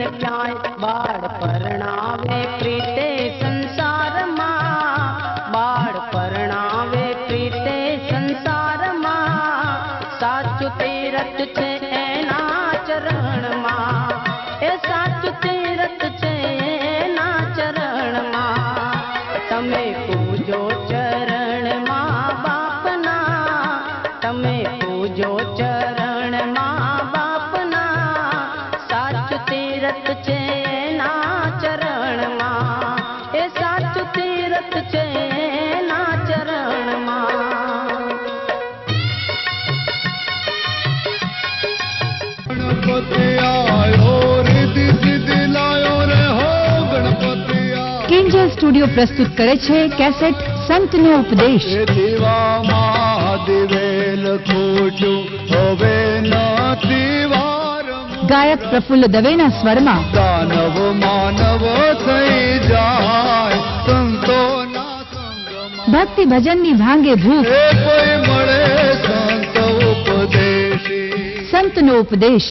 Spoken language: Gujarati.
ને ક્યાંય બાળ પરણાવે પ્રીતે સંસારમાં, બાળ પરણાવે પ્રીતે સંસારમાં, સાચું તીરથ છે એના ચરણમાં, એ સાચું તીરથ છે એના ચરણમાં. તમે પૂજો ચરણમાં બાપના, તમે પૂજો ચરણમાં બાપના, સાચું તીરથ છે એના ચરણમાં, એ સાચું તીરથ છે એના ચરણમાં. ગણપતિ આયો રિદ્ધિ સિદ્ધિ લાયો રે હો ગણપતિ આયો. કિંજલ સ્ટુડિયો પ્રસ્તુત કરે છે કેસેટ સંતનો ઉપદેશ. દીવામાં દિવેલ ખોટું હવે નથી વારમ. ગાયક પ્રફુલ્લ દવેના સ્વરમાં દાનવ માનવ થઈ જાય સંતોના સંગમાં. ભક્તિ ભજનની ભાંગે ભૂખ. એ કોઈ મળે સંત ઉપદેશી. સંતનો ઉપદેશ.